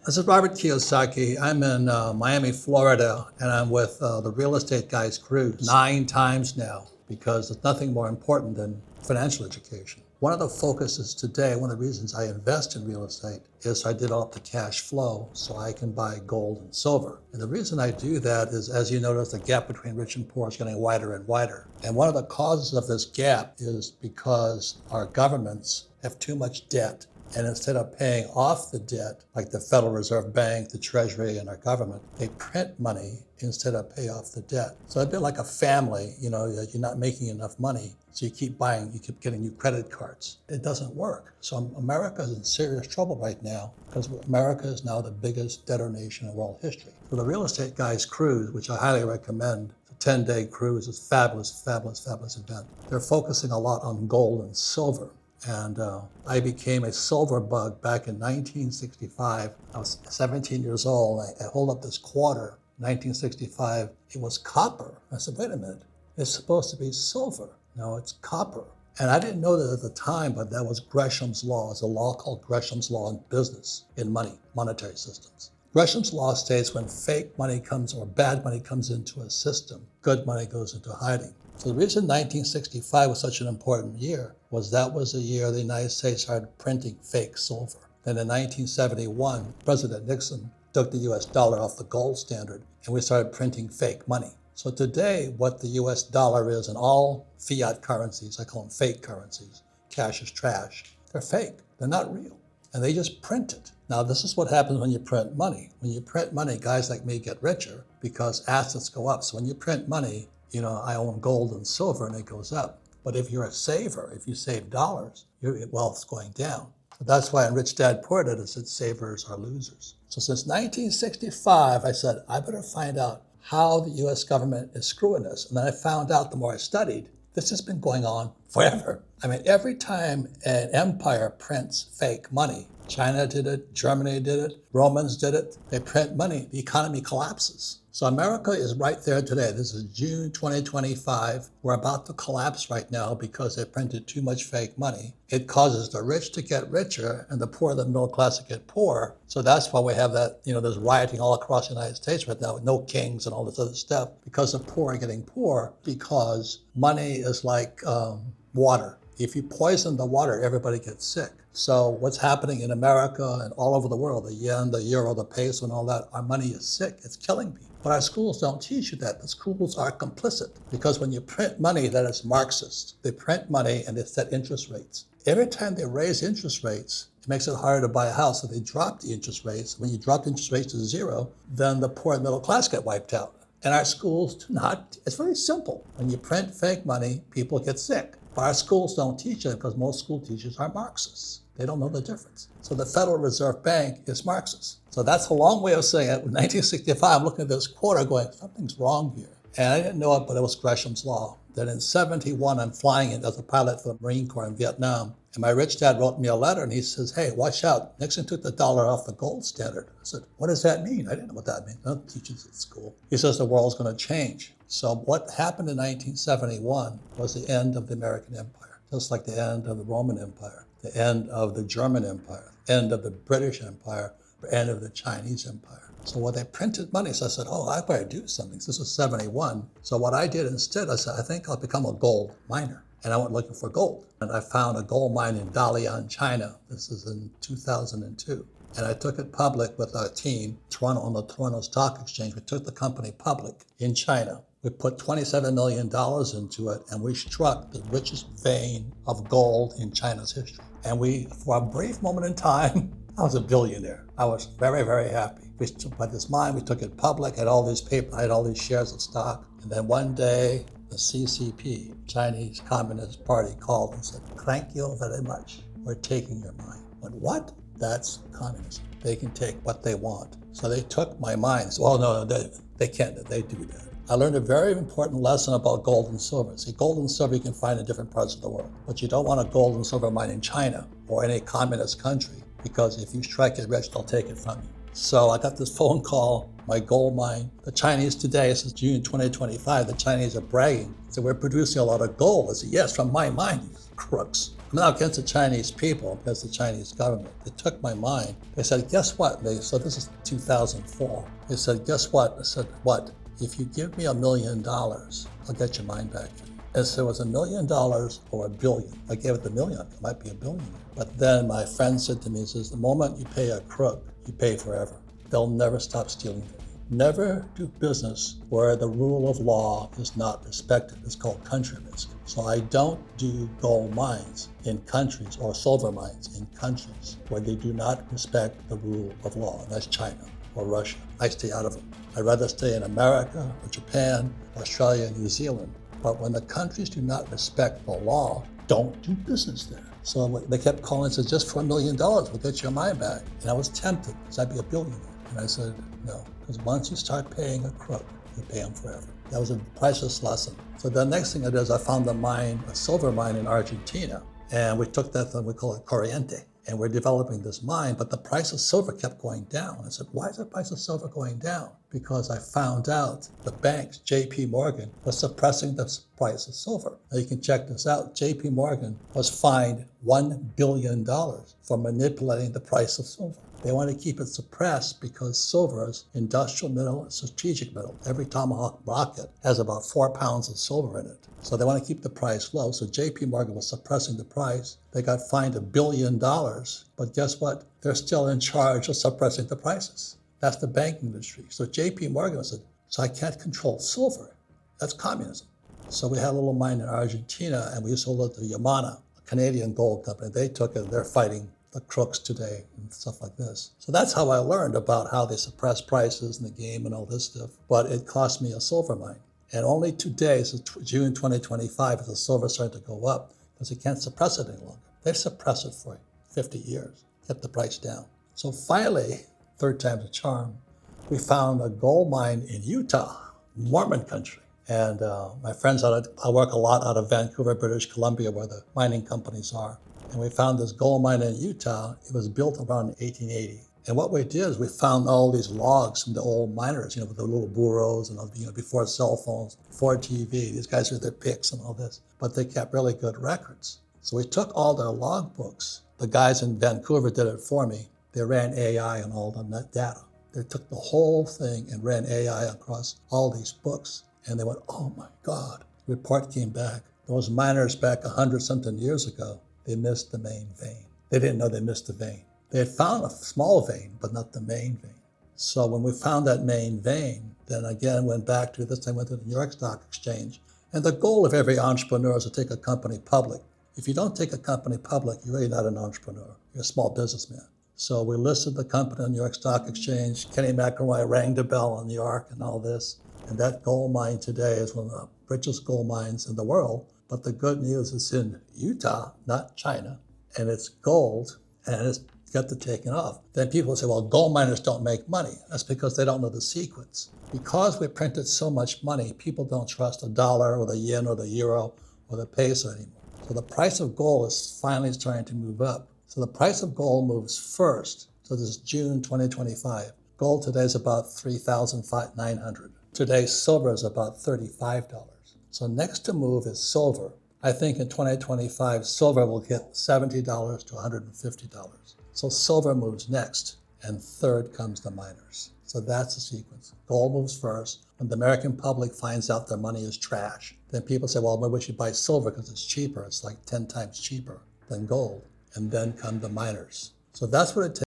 This is Robert Kiyosaki. I'm in Miami, Florida, and I'm with the Real Estate Guys cruise 9 times now because there's nothing more important than financial education. One of the focuses today, one of the reasons I invest in real estate is I develop the cash flow so I can buy gold and silver. And the reason I do that is, as you notice, the gap between rich and poor is getting wider and wider. And one of the causes of this gap is because our governments have too much debt. And instead of paying off the debt, like the Federal Reserve Bank, the Treasury, and our government, they print money instead of pay off the debt. So it's a bit like a family, you're not making enough money, so you keep getting new credit cards. It doesn't work. So America is in serious trouble right now because America is now the biggest debtor nation in world history. So the Real Estate Guys cruise, which I highly recommend, the 10-day cruise is fabulous, fabulous, fabulous event. They're focusing a lot on gold and silver. And I became a silver bug back in 1965. I was 17 years old. I hold up this quarter, 1965. It was copper. I said, wait a minute, it's supposed to be silver. No, it's copper. And I didn't know that at the time, but that was Gresham's Law. It's a law called Gresham's Law in business, in money, monetary systems. Gresham's Law states when fake money comes or bad money comes into a system, good money goes into hiding. So the reason 1965 was such an important year was that was the year the United States started printing fake silver. Then in 1971, President Nixon took the US dollar off the gold standard and we started printing fake money. So today, what the US dollar is and all fiat currencies, I call them fake currencies, cash is trash, they're fake, they're not real. And they just print it. Now, this is what happens when you print money. When you print money, guys like me get richer because assets go up. So when you print money, I own gold and silver and it goes up. But if you're a saver, if you save dollars, your wealth's going down. That's why in Rich Dad Poor Dad it said savers are losers. So since 1965, I said, I better find out how the US government is screwing us. And then I found out the more I studied, this has been going on forever. I mean, every time an empire prints fake money, China did it, Germany did it, Romans did it, they print money, the economy collapses. So America is right there today. This is June 2025. We're about to collapse right now because they printed too much fake money. It causes the rich to get richer and the poor, the middle class, to get poorer. So that's why we have that, there's rioting all across the United States right now with no kings and all this other stuff because the poor are getting poor because money is like water. If you poison the water, everybody gets sick. So what's happening in America and all over the world, the yen, the euro, the peso and all that, our money is sick. It's killing people. But our schools don't teach you that. The schools are complicit because when you print money, that is Marxist. They print money and they set interest rates. Every time they raise interest rates, it makes it harder to buy a house. So they drop the interest rates. When you drop the interest rates to zero, then the poor and middle class get wiped out. And our schools do not. It's very simple. When you print fake money, people get sick. But our schools don't teach it because most school teachers are Marxists. They don't know the difference. So the Federal Reserve Bank is Marxist. So that's a long way of saying it. In 1965, I'm looking at this quarter going, something's wrong here. And I didn't know it, but it was Gresham's Law. Then in 71, I'm flying it as a pilot for the Marine Corps in Vietnam. And my rich dad wrote me a letter and he says, hey, watch out. Nixon took the dollar off the gold standard. I said, what does that mean? I didn't know what that means. No one teaches at school. He says the world's going to change. So what happened in 1971 was the end of the American Empire, just like the end of the Roman Empire, the end of the German Empire, end of the British Empire, the end of the Chinese Empire. So when they printed money, so I said, I better do something. So this was 71. So what I did instead, I said, I think I'll become a gold miner. And I went looking for gold. And I found a gold mine in Dalian, China. This is in 2002. And I took it public with our team, on the Toronto Stock Exchange. We took the company public in China. We put $27 million into it, and we struck the richest vein of gold in China's history. And for a brief moment in time, I was a billionaire. I was very, very happy. We took this mine, we took it public, had all these papers, I had all these shares of stock. And then one day, the CCP, Chinese Communist Party, called and said, thank you very much. We're taking your mine. But what? That's communism. They can take what they want. So they took my mine. So, no, they can't. They do that. I learned a very important lesson about gold and silver. See, gold and silver you can find in different parts of the world, but you don't want a gold and silver mine in China or any communist country because if you strike it rich, they'll take it from you. So I got this phone call, my gold mine. The Chinese today, since June 2025, the Chinese are bragging. So we're producing a lot of gold. I said, yes, from my mine, you crooks. I'm not against the Chinese people, against the Chinese government. They took my mine. They said, guess what? So this is 2004. They said, guess what? I said, what? If you give me $1 million, I'll get your mine back. And so it was $1 million or $1 billion. I gave it the million. It might be $1 billion. But then my friend said to me, he says, the moment you pay a crook, you pay forever. They'll never stop stealing from you. Never do business where the rule of law is not respected. It's called country risk. So I don't do gold mines in countries or silver mines in countries where they do not respect the rule of law. And that's China or Russia. I stay out of them. I'd rather stay in America or Japan, Australia, New Zealand. But when the countries do not respect the law, don't do business there. So they kept calling and said, just for $1 million, we'll get your mine back. And I was tempted, because I'd be a billionaire. And I said, no, because once you start paying a crook, you pay them forever. That was a priceless lesson. So the next thing I did is I found a silver mine in Argentina. And we took that thing, we call it Corriente. And we're developing this mine, but the price of silver kept going down. I said, why is the price of silver going down? Because I found out the banks, JP Morgan, was suppressing the price of silver. Now you can check this out. JP Morgan was fined $1 billion for manipulating the price of silver. They want to keep it suppressed because silver is industrial metal and strategic metal. Every Tomahawk rocket has about 4 pounds of silver in it. So they want to keep the price low. So JP Morgan was suppressing the price. They got fined $1 billion. But guess what? They're still in charge of suppressing the prices. That's the banking industry. So JP Morgan said, so I can't control silver. That's communism. So we had a little mine in Argentina, and we sold it to Yamana, a Canadian gold company. They took it. They're fighting the crooks today and stuff like this. So that's how I learned about how they suppress prices in the game and all this stuff. But it cost me a silver mine. And only today, so June 2025, is the silver starting to go up because they can't suppress it any longer. They've suppressed it for 50 years, kept the price down. So finally, third time's a charm, we found a gold mine in Utah, Mormon country. And my friends, I work a lot out of Vancouver, British Columbia, where the mining companies are. And we found this gold mine in Utah. It was built around 1880. And what we did is we found all these logs from the old miners, with the little burros and, before cell phones, before TV. These guys with their picks and all this. But they kept really good records. So we took all their log books. The guys in Vancouver did it for me. They ran AI on all the data. They took the whole thing and ran AI across all these books. And they went, oh my God. The report came back. Those miners back 100-something years ago, they missed the main vein. They didn't know they missed the vein. They had found a small vein, but not the main vein. So when we found that main vein, then again went back to this time, went to the New York Stock Exchange. And the goal of every entrepreneur is to take a company public. If you don't take a company public, you're really not an entrepreneur. You're a small businessman. So we listed the company on the New York Stock Exchange. Kenny McElroy rang the bell in New York and all this. And that gold mine today is one of the richest gold mines in the world. But the good news is in Utah, not China. And it's gold, and it's got to taking off. Then people say, well, gold miners don't make money. That's because they don't know the sequence. Because we printed so much money, people don't trust the dollar or the yen or the euro or the peso anymore. So the price of gold is finally starting to move up. So the price of gold moves first. So this is June 2025. Gold today is about $3,900. Today, silver is about $35. So next to move is silver. I think in 2025, silver will get $70 to $150. So silver moves next, and third comes the miners. So that's the sequence. Gold moves first. When the American public finds out their money is trash, then people say, well, maybe we should buy silver because it's cheaper. It's like 10 times cheaper than gold. And then come the miners. So that's what it takes.